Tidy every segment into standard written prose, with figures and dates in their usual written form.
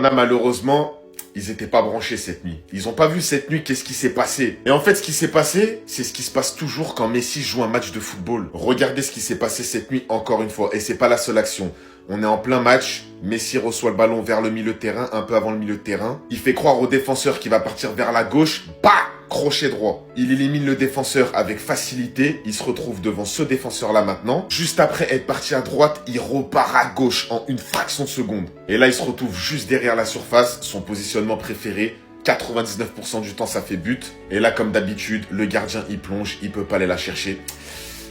Là, malheureusement, ils étaient pas branchés cette nuit. Ils ont pas vu cette nuit qu'est-ce qui s'est passé. Et en fait, ce qui s'est passé, c'est ce qui se passe toujours quand Messi joue un match de football. Regardez ce qui s'est passé cette nuit encore une fois. Et c'est pas la seule action. On est en plein match. Messi reçoit le ballon vers le milieu de terrain, un peu avant le milieu de terrain. Il fait croire au défenseur qu'il va partir vers la gauche. Bah! Crochet droit. Il élimine le défenseur avec facilité. Il se retrouve devant ce défenseur-là maintenant. Juste après être parti à droite, il repart à gauche en une fraction de seconde. Et là, il se retrouve juste derrière la surface. Son positionnement préféré. 99% du temps, ça fait but. Et là, comme d'habitude, le gardien, il plonge. Il peut pas aller la chercher.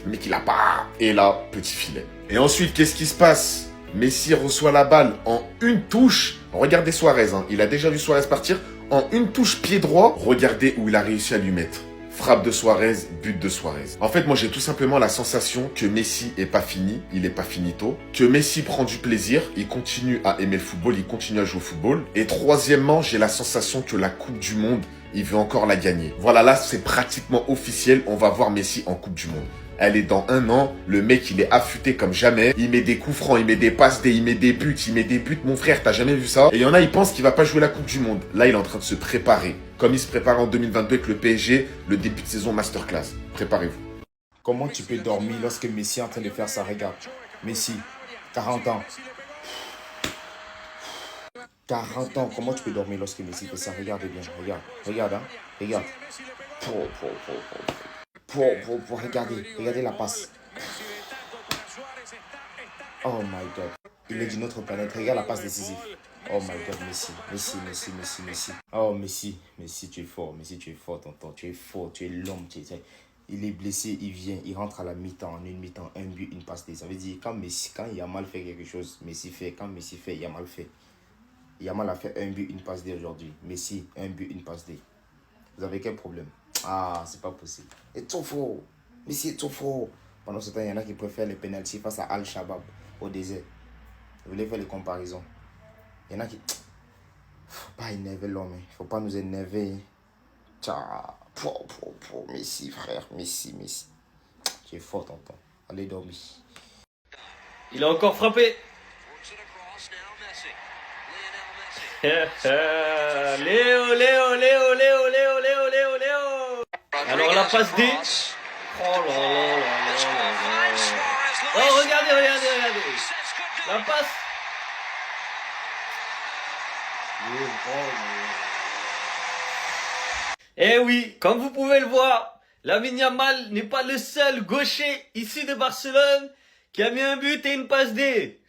Le mec, il a pas. Et là, petit filet. Et ensuite, qu'est-ce qui se passe? Messi reçoit la balle en une touche. Regardez Suarez, hein. Il a déjà vu Suarez partir. En une touche pied droit, regardez où il a réussi à lui mettre. Frappe de Suarez, but de Suarez. En fait, moi, j'ai tout simplement la sensation que Messi est pas fini, il est pas finito. Que Messi prend du plaisir, il continue à aimer le football, il continue à jouer au football. Et troisièmement, j'ai la sensation que la Coupe du Monde, il veut encore la gagner. Voilà, là, c'est pratiquement officiel, on va voir Messi en Coupe du Monde. Elle est dans 1 an, le mec il est affûté comme jamais, il met des coups francs, il met des passes, il met des buts, mon frère, t'as jamais vu ça? Et il y en a, ils pensent qu'il va pas jouer la Coupe du Monde. Là, il est en train de se préparer, comme il se prépare en 2022 avec le PSG, le début de saison masterclass. Préparez-vous. Comment tu peux dormir lorsque Messi est en train de faire ça? Regarde, Messi, 40 ans. 40 ans, comment tu peux dormir lorsque Messi fait ça? Regarde bien, regarde, hein, regarde. Regardez la passe. Oh my God. Il est d'une autre planète. Regarde la passe décisive. Oh my God, Messi. Oh, Messi, tu es fort. Messi, tu es fort, tonton. Tu es fort, tu es l'homme. Il est blessé, il vient, il rentre à la mi-temps, en une mi-temps, un but, une passe D. Ça veut dire, quand Yamal fait quelque chose, Messi fait. Quand Messi fait, Yamal fait. Yamal a fait un but, une passe D aujourd'hui. Messi, un but, une passe D. Vous avez quel problème? Ah, c'est pas possible. Il est trop fort. Messi est trop fort. Pendant ce temps, il y en a qui préfèrent les pénaltys face à Al-Shabaab au désert. Vous voulez faire les comparaisons? Il y en a qui... Faut pas énerver l'homme. Faut pas nous énerver. Messi, frère. Messi. Tu es fort, tonton. Allez dormir. Il a encore frappé. Léo. Alors la passe D. Oh là. Oh, regardez. La passe. Eh oui, comme vous pouvez le voir, Lamine Yamal n'est pas le seul gaucher ici de Barcelone qui a mis un but et une passe D.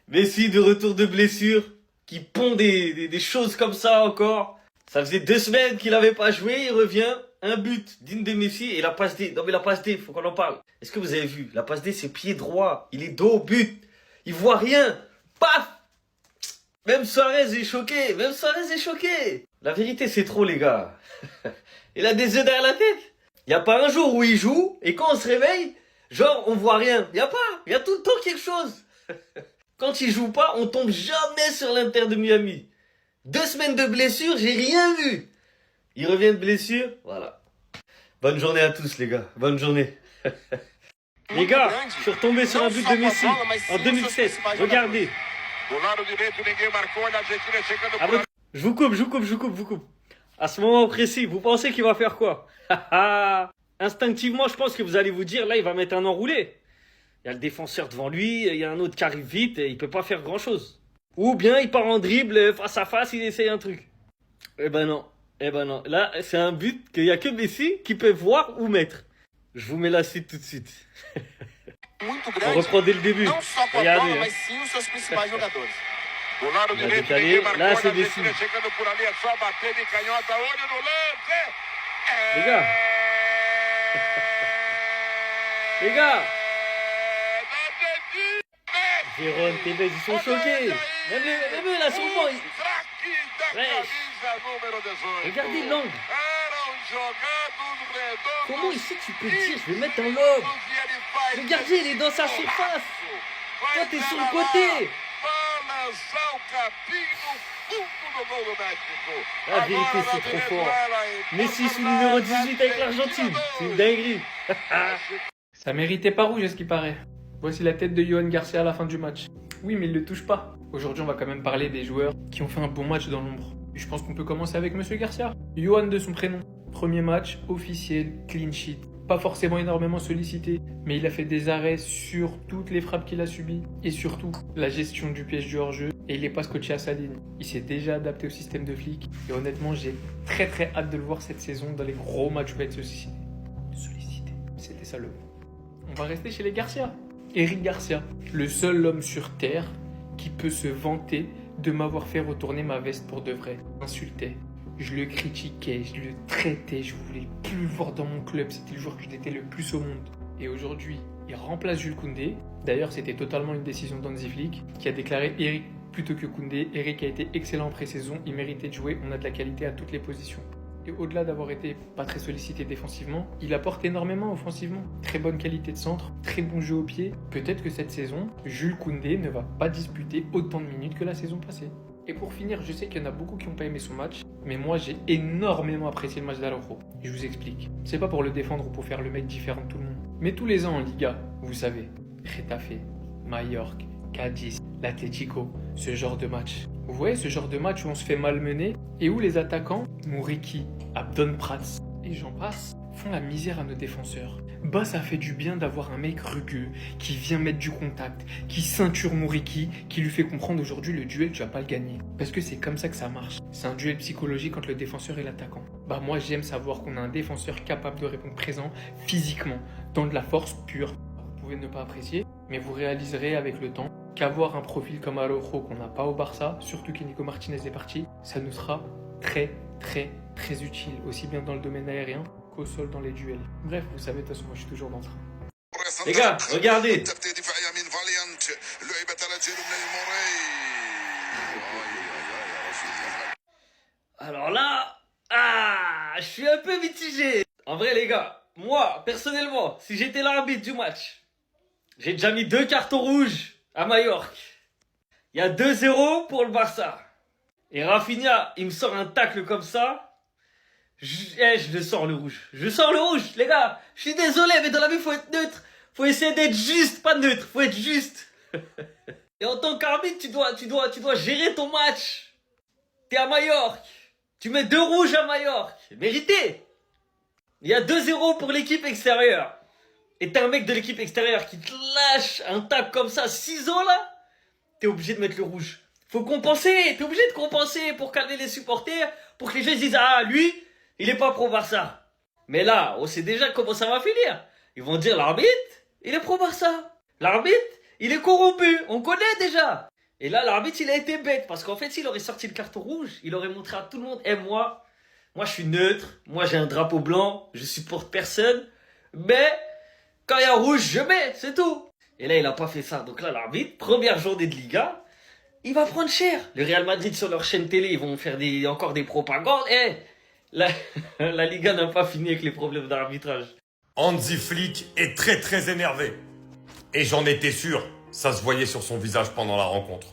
Messi de retour de blessure, qui pond des choses comme ça encore. Ça faisait 2 semaines qu'il n'avait pas joué, il revient, un but digne de Messi et la passe D. Non mais la passe D, faut qu'on en parle. Est-ce que vous avez vu? La passe D, c'est pied droit, il est dos au but, il voit rien, paf! Même Suarez est choqué, La vérité, c'est trop, les gars. Il a des œufs derrière la tête. Il n'y a pas un jour où il joue, et quand on se réveille, genre, on voit rien. Il y a tout le temps quelque chose. Quand il joue pas, on tombe jamais sur l'Inter de Miami. 2 semaines de blessure, j'ai rien vu. Il revient de blessure, voilà. Bonne journée à tous, les gars. Bonne journée. Les gars, je suis retombé sur un but de Messi en 2007. Regardez. Je vous coupe. À ce moment précis, vous pensez qu'il va faire quoi? Instinctivement, je pense que vous allez vous dire, là, il va mettre un enroulé. Il y a le défenseur devant lui, il y a un autre qui arrive vite et il peut pas faire grand-chose. Ou bien il part en dribble, face à face, il essaye un truc. Eh ben non. Là, c'est un but qu'il y a que Messi qui peut voir ou mettre. Je vous mets la suite tout de suite. On reprend dès le début. Regardez. On a décalé. Là, c'est Messi. Les gars. Jérôme, Tevez, ils sont choqués. Même eux, là, sur le banc. Regardez l'angle. Comment ici tu peux dire, je vais mettre un lobe? Le gardien, il est dans sa surface. Toi, t'es sur le côté. La vérité, c'est trop fort. Messi sous numéro 18 avec l'Argentine. C'est une dinguerie. Ça méritait pas rouge à ce qui paraît. Voici la tête de Yohan Garcia à la fin du match. Oui, mais il le touche pas. Aujourd'hui, on va quand même parler des joueurs qui ont fait un bon match dans l'ombre. Et je pense qu'on peut commencer avec Monsieur Garcia. Johan de son prénom. Premier match officiel, clean sheet. Pas forcément énormément sollicité, mais il a fait des arrêts sur toutes les frappes qu'il a subies. Et surtout, la gestion du piège du hors-jeu. Et il n'est pas scotché à sa ligne. Il s'est déjà adapté au système de Flick. Et honnêtement, j'ai très hâte de le voir cette saison dans les gros matchs où il va être sollicité. Sollicité, c'était ça le mot. On va rester chez les Garcia. Eric Garcia, le seul homme sur Terre qui peut se vanter de m'avoir fait retourner ma veste pour de vrai. Insultait. Je le critiquais, je le traitais, je voulais plus le voir dans mon club, c'était le joueur que je détestais le plus au monde. Et aujourd'hui, il remplace Jules Koundé. D'ailleurs, c'était totalement une décision d'Hansi Flick qui a déclaré Eric plutôt que Koundé. Eric a été excellent en pré-saison, il méritait de jouer, on a de la qualité à toutes les positions. Et au-delà d'avoir été pas très sollicité défensivement, il apporte énormément offensivement. Très bonne qualité de centre, très bon jeu au pied. Peut-être que cette saison, Jules Koundé ne va pas disputer autant de minutes que la saison passée. Et pour finir, je sais qu'il y en a beaucoup qui n'ont pas aimé son match, mais moi j'ai énormément apprécié le match d'Araujo. Et je vous explique. C'est pas pour le défendre ou pour faire le mec différent de tout le monde. Mais tous les ans en Liga, vous savez, Getafe, Mallorca, Cadiz, l'Atlético, ce genre de match. Vous voyez ce genre de match où on se fait malmener et où les attaquants, Mouriki, Abdon Prats et j'en passe, font la misère à nos défenseurs. Bah ça fait du bien d'avoir un mec rugueux qui vient mettre du contact, qui ceinture Mouriki, qui lui fait comprendre aujourd'hui le duel tu vas pas le gagner. Parce que c'est comme ça que ça marche. C'est un duel psychologique entre le défenseur et l'attaquant. Bah moi j'aime savoir qu'on a un défenseur capable de répondre présent physiquement, dans de la force pure. Vous pouvez ne pas apprécier, mais vous réaliserez avec le temps qu'avoir un profil comme Araujo qu'on n'a pas au Barça, surtout que Nico Martinez est parti, ça nous sera très utile, aussi bien dans le domaine aérien qu'au sol dans les duels. Bref, vous savez, de toute façon, moi je suis toujours dans le train. Les gars, regardez. Alors là, je suis un peu mitigé. En vrai, les gars, moi, personnellement, si j'étais l'arbitre du match, j'ai déjà mis 2 cartons rouges à Mallorca. Il y a 2-0 pour le Barça. Et Rafinha, il me sort un tacle comme ça. Je le sors le rouge. Je sors le rouge, les gars. Je suis désolé, mais dans la vie, faut être neutre. Faut essayer d'être juste, pas neutre. Faut être juste. Et en tant qu'arbitre, tu dois gérer ton match. T'es à Mallorca. Tu mets 2 rouges à Mallorca. Mérité. Il y a 2-0 pour l'équipe extérieure. Et t'es un mec de l'équipe extérieure qui te lâche un tacle comme ça, 6 ans là. T'es obligé de mettre le rouge. Faut compenser. T'es obligé de compenser pour calmer les supporters. Pour que les gens se disent, ah, lui, il est pas pro Barça. Mais là, on sait déjà comment ça va finir. Ils vont dire, l'arbitre, il est pro Barça. L'arbitre, il est corrompu. On connaît déjà. Et là, l'arbitre, il a été bête. Parce qu'en fait, s'il aurait sorti le carton rouge, il aurait montré à tout le monde, moi, je suis neutre. Moi, j'ai un drapeau blanc. Je supporte personne. Mais, quand il y a rouge, je mets. C'est tout. Et là, il a pas fait ça. Donc là, l'arbitre, première journée de Liga, il va prendre cher. Le Real Madrid, sur leur chaîne télé, ils vont faire encore des propagandes. La Liga n'a pas fini avec les problèmes d'arbitrage. Hansi Flick est très énervé. Et j'en étais sûr, ça se voyait sur son visage pendant la rencontre.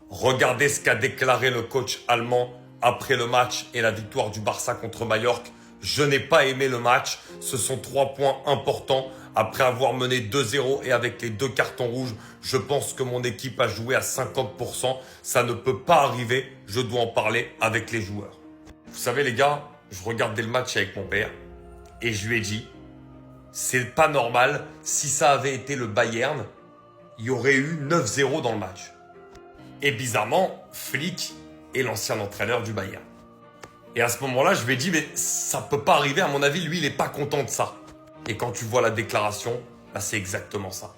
Regardez ce qu'a déclaré le coach allemand après le match et la victoire du Barça contre Mallorca. Je n'ai pas aimé le match, ce sont 3 points importants. Après avoir mené 2-0 et avec les 2 cartons rouges, je pense que mon équipe a joué à 50%. Ça ne peut pas arriver, je dois en parler avec les joueurs. Vous savez les gars, je regardais le match avec mon père et je lui ai dit, c'est pas normal, si ça avait été le Bayern, il y aurait eu 9-0 dans le match. Et bizarrement, Flick est l'ancien entraîneur du Bayern. Et à ce moment-là, je lui ai dit, mais ça peut pas arriver, à mon avis, lui, il est pas content de ça. Et quand tu vois la déclaration, bah c'est exactement ça.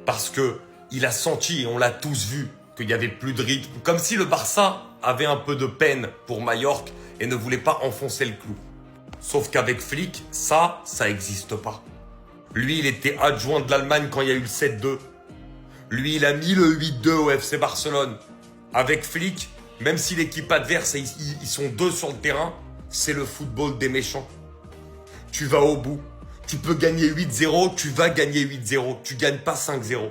Parce que il a senti, et on l'a tous vu, qu'il y avait plus de rythme. Comme si le Barça avait un peu de peine pour Mallorca et ne voulait pas enfoncer le clou. Sauf qu'avec Flick, ça n'existe pas. Lui, il était adjoint de l'Allemagne quand il y a eu le 7-2. Lui, il a mis le 8-2 au FC Barcelone. Avec Flick, même si l'équipe adverse, ils sont 2 sur le terrain, c'est le football des méchants. Tu vas au bout. Tu peux gagner 8-0, tu vas gagner 8-0. Tu gagnes pas 5-0.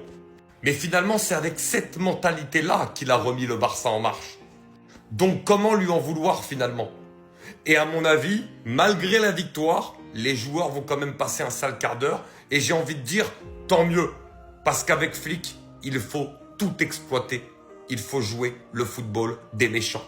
Mais finalement, c'est avec cette mentalité-là qu'il a remis le Barça en marche. Donc, comment lui en vouloir finalement? Et à mon avis, malgré la victoire, les joueurs vont quand même passer un sale quart d'heure. Et j'ai envie de dire, tant mieux. Parce qu'avec Flick, il faut tout exploiter. il faut jouer le football des méchants.